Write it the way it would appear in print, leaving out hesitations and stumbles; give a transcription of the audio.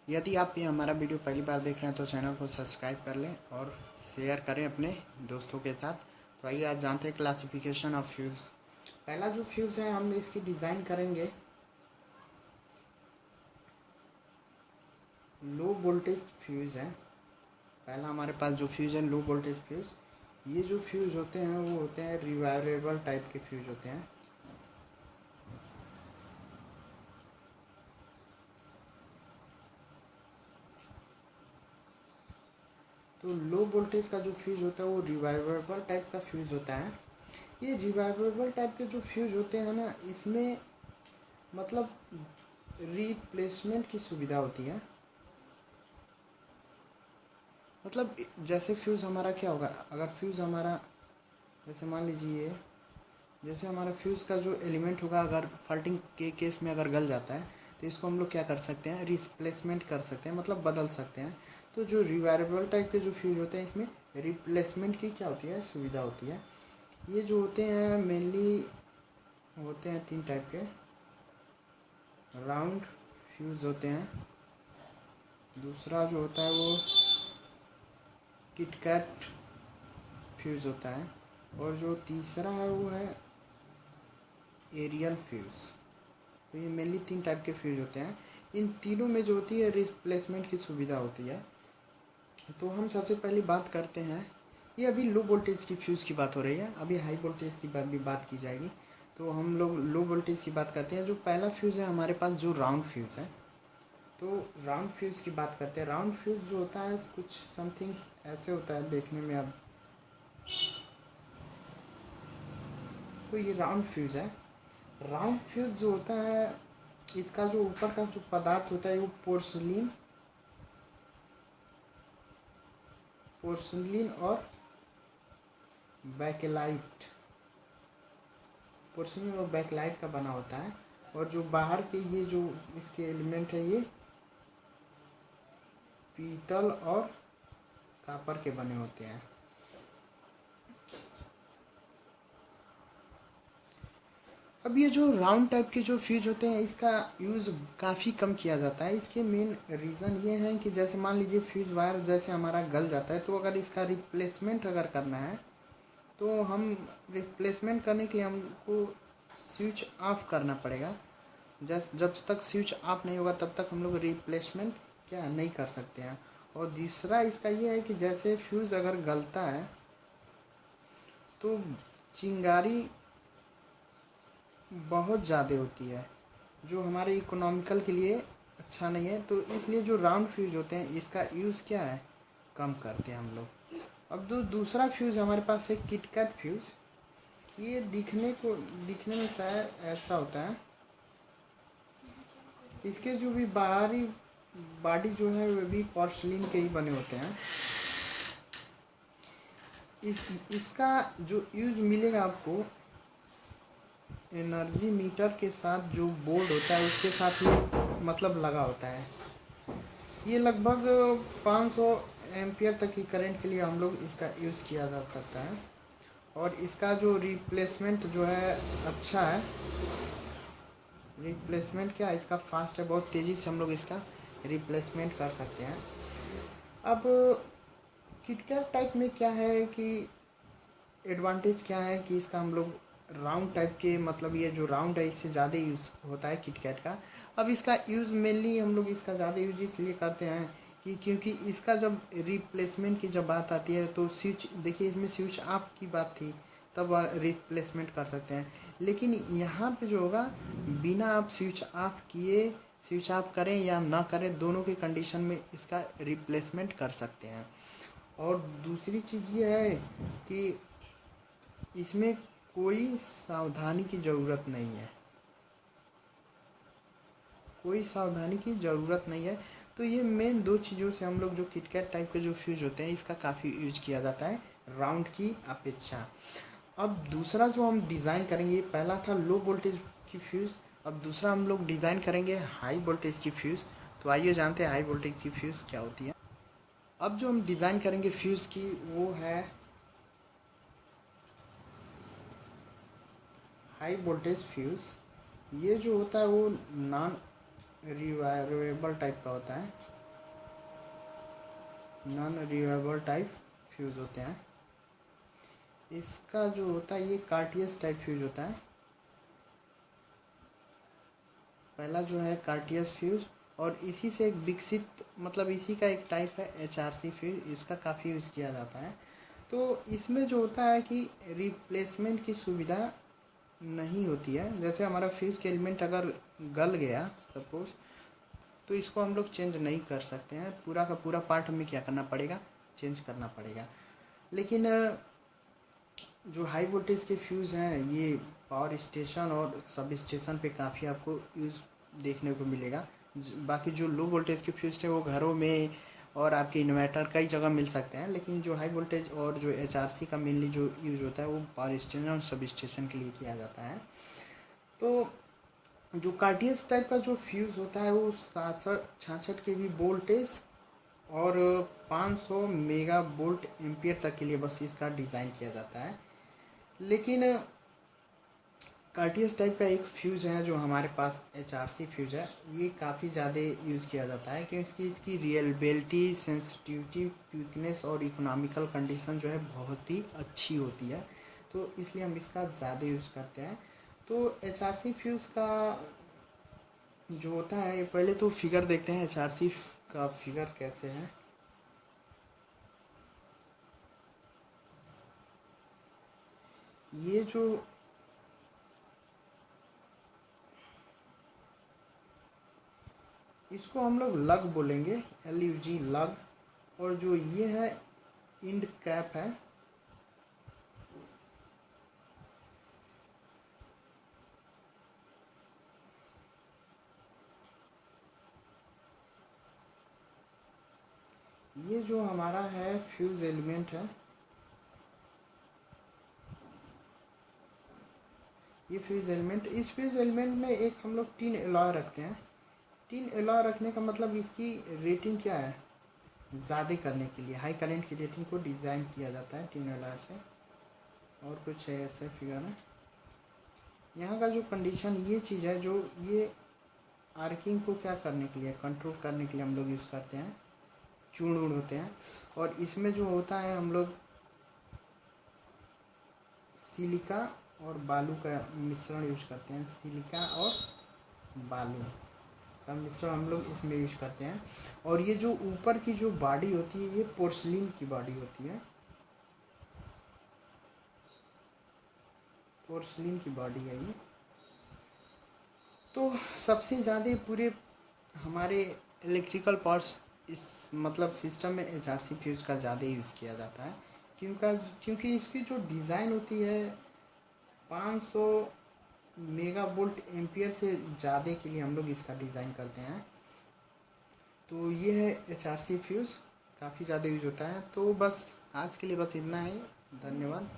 यदि आप ये हमारा वीडियो पहली बार देख रहे हैं तो चैनल को सब्सक्राइब कर लें और शेयर करें अपने दोस्तों के साथ। तो आइए आज जानते हैं क्लासिफिकेशन ऑफ फ्यूज़। पहला जो फ्यूज़ है हम इसकी डिज़ाइन करेंगे लो वोल्टेज फ्यूज़ है। पहला हमारे पास जो फ्यूज़ है लो वोल्टेज फ्यूज़। ये जो फ्यूज़ होते हैं वो होते हैं रिवाइवेबल टाइप के फ्यूज़ होते हैं। तो लो वोल्टेज का जो फ्यूज़ होता है वो रिवाइवेबल टाइप का फ्यूज़ होता है। ये रिवाइवेबल टाइप के जो फ्यूज़ होते हैं ना, इसमें मतलब रिप्लेसमेंट की सुविधा होती है। मतलब जैसे फ्यूज़ हमारा क्या होगा, अगर फ्यूज़ हमारा जैसे मान लीजिए जैसे हमारा फ्यूज़ का जो एलिमेंट होगा अगर फॉल्टिंग के केस में अगर गल जाता है तो इसको हम लोग क्या कर सकते हैं, रिप्लेसमेंट कर सकते हैं, मतलब बदल सकते हैं। तो जो रिवाइवेबल टाइप के जो फ्यूज़ होते हैं इसमें रिप्लेसमेंट की क्या होती है, सुविधा होती है। ये जो होते हैं मेनली होते हैं 3 टाइप के। राउंड फ्यूज़ होते हैं, दूसरा जो होता है वो किटकैट फ्यूज़ होता है, और जो तीसरा है वो है एरियल फ्यूज़। तो ये मेनली 3 टाइप के फ्यूज़ होते हैं। इन तीनों में जो होती है रिप्लेसमेंट की सुविधा होती है। तो हम सबसे पहले बात करते हैं, ये अभी लो वोल्टेज की फ्यूज़ की बात हो रही है, अभी हाई वोल्टेज की भी बात की जाएगी। तो हम लोग लो वोल्टेज की बात करते हैं। जो पहला फ्यूज़ है हमारे पास जो राउंड फ्यूज़ है, तो राउंड फ्यूज़ की बात करते हैं। राउंड फ्यूज़ जो होता है कुछ समथिंग्स ऐसे होता है देखने में। अब तो ये राउंड फ्यूज़ है। राउंड फ्यूज़ जो होता है इसका जो ऊपर का जो पदार्थ होता है वो पोर्सिलिन और बैकेलाइट पोर्सिलिन और बैकलाइट का बना होता है। और जो बाहर के ये जो इसके एलिमेंट है ये पीतल और कापर के बने होते हैं। अब ये जो राउंड टाइप के जो फ्यूज होते हैं इसका यूज़ काफ़ी कम किया जाता है। इसके मेन रीज़न ये है कि जैसे मान लीजिए फ्यूज वायर जैसे हमारा गल जाता है, तो अगर इसका रिप्लेसमेंट अगर करना है तो हम रिप्लेसमेंट करने के लिए हमको स्विच ऑफ करना पड़ेगा। जब तक स्विच ऑफ नहीं होगा तब तक हम लोग रिप्लेसमेंट क्या नहीं कर सकते हैं। और दूसरा इसका ये है कि जैसे फ्यूज़ अगर गलता है तो चिंगारी बहुत ज़्यादा होती है, जो हमारे इकोनॉमिकल के लिए अच्छा नहीं है। तो इसलिए जो राउंड फ्यूज़ होते हैं इसका यूज़ क्या है, कम करते हैं हम लोग। अब दूसरा फ्यूज़ हमारे पास है किटकैट फ्यूज़। ये दिखने में शायद ऐसा होता है। इसके जो भी बाहरी बॉडी जो है वे भी पोर्सिलिन के ही बने होते हैं। इसका जो यूज मिलेगा आपको एनर्जी मीटर के साथ, जो बोर्ड होता है उसके साथ ये मतलब लगा होता है। ये लगभग 500 एम्पियर तक की करंट के लिए हम लोग इसका यूज़ किया जा सकता है। और इसका जो रिप्लेसमेंट जो है अच्छा है। रिप्लेसमेंट क्या है इसका फास्ट है, बहुत तेज़ी से हम लोग इसका रिप्लेसमेंट कर सकते हैं। अब किटकैट टाइप में क्या है कि एडवांटेज क्या है कि इसका हम लोग राउंड टाइप के, मतलब ये जो राउंड है इससे ज़्यादा यूज़ होता है किटकैट का। अब इसका यूज़ मेनली हम लोग इसका ज़्यादा यूज इसलिए करते हैं कि क्योंकि इसका जब रिप्लेसमेंट की जब बात आती है तो स्विच, देखिए इसमें स्विच ऑफ की बात थी तब रिप्लेसमेंट कर सकते हैं, लेकिन यहाँ पे जो होगा बिना आप स्विच ऑफ किए, स्विच ऑफ करें या ना करें दोनों के कंडीशन में इसका रिप्लेसमेंट कर सकते हैं। और दूसरी चीज़ ये है कि इसमें कोई सावधानी की ज़रूरत नहीं है, कोई सावधानी की ज़रूरत नहीं है। तो ये मेन 2 चीज़ों से हम लोग जो किटकैट टाइप के जो फ्यूज होते हैं इसका काफ़ी यूज किया जाता है राउंड की अपेक्षा। अब दूसरा जो हम डिज़ाइन करेंगे, पहला था लो वोल्टेज की फ्यूज़, अब दूसरा हम लोग डिज़ाइन करेंगे हाई वोल्टेज की फ्यूज़। तो आइए जानते हैं हाई वोल्टेज की फ्यूज़ क्या होती है। अब जो हम डिज़ाइन करेंगे फ्यूज़ की वो है हाई वोल्टेज फ्यूज़। ये जो होता है वो नॉन रिवाइवेबल टाइप का होता है। नॉन रियूवेबल टाइप फ्यूज़ होते हैं। इसका जो होता है ये कार्टियस टाइप फ्यूज होता है। पहला जो है कार्टियस फ्यूज, और इसी से एक विकसित मतलब इसी का एक टाइप है HRC फ्यूज। इसका काफ़ी यूज़ किया जाता है। तो इसमें जो होता है कि रिप्लेसमेंट की सुविधा नहीं होती है। जैसे हमारा फ्यूज़ के एलिमेंट अगर गल गया सपोज, तो इसको हम लोग चेंज नहीं कर सकते हैं। पूरा का पूरा पार्ट हमें क्या करना पड़ेगा, चेंज करना पड़ेगा। लेकिन जो हाई वोल्टेज के फ्यूज़ हैं ये पावर स्टेशन और सब स्टेशन पे काफ़ी आपको यूज़ देखने को मिलेगा। बाकी जो लो वोल्टेज के फ्यूज़ थे वो घरों में और आपके इन्वर्टर कई जगह मिल सकते हैं। लेकिन जो हाई वोल्टेज और जो HRC का मेनली जो यूज़ होता है वो पावर स्टेशन और सब स्टेशन के लिए किया जाता है। तो जो कार्टियस टाइप का जो फ्यूज़ होता है वो 66 के भी वोल्टेज और 500 मेगा वोल्ट एम्पियर तक के लिए बस इसका डिज़ाइन किया जाता है। लेकिन कार्टियस टाइप का एक फ्यूज़ है जो हमारे पास HRC फ्यूज़ है, ये काफ़ी ज़्यादा यूज़ किया जाता है क्योंकि इसकी रियलेबिलिटी, सेंसिटिविटी, क्विकनेस और इकोनॉमिकल कंडीशन जो है बहुत ही अच्छी होती है। तो इसलिए हम इसका ज़्यादा यूज़ करते हैं। तो HRC फ्यूज़ का जो होता है, पहले तो फिगर देखते हैं HRC का फिगर कैसे है। ये जो इसको हम लोग लग बोलेंगे, LUG लग। और जो ये है इंड कैप है, ये जो हमारा है फ्यूज एलिमेंट है, ये फ्यूज एलिमेंट। इस फ्यूज एलिमेंट में एक हम लोग 3 एलॉय रखते हैं। 3 एलॉय रखने का मतलब इसकी रेटिंग क्या है, ज़्यादा करने के लिए हाई करंट की रेटिंग को डिज़ाइन किया जाता है 3 एलॉय से। और कुछ है ऐसे फिगर है। यहाँ का जो कंडीशन ये चीज़ है, जो ये आर्किंग को क्या करने के लिए, कंट्रोल करने के लिए हम लोग यूज़ करते हैं, चूर्ण वूर्ण होते हैं। और इसमें जो होता है हम लोग सिलिका और बालू का मिश्रण यूज करते हैं। सिलिका और बालू का मिश्रण हम लोग इसमें यूज करते हैं। और ये जो ऊपर की जो बॉडी होती है ये पोर्सलिन की बॉडी होती है, पोर्सलिन की बॉडी है ये। तो सबसे ज़्यादा पूरे हमारे इलेक्ट्रिकल पार्ट्स इस मतलब सिस्टम में HRC फ्यूज़ का ज़्यादा यूज़ किया जाता है। क्योंकि इसकी जो डिज़ाइन होती है 500 मेगा वोल्ट एम्पियर से ज़्यादा के लिए हम लोग इसका डिज़ाइन करते हैं। तो ये है HRC फ्यूज़, काफ़ी ज़्यादा यूज होता है। तो बस आज के लिए बस इतना ही। धन्यवाद।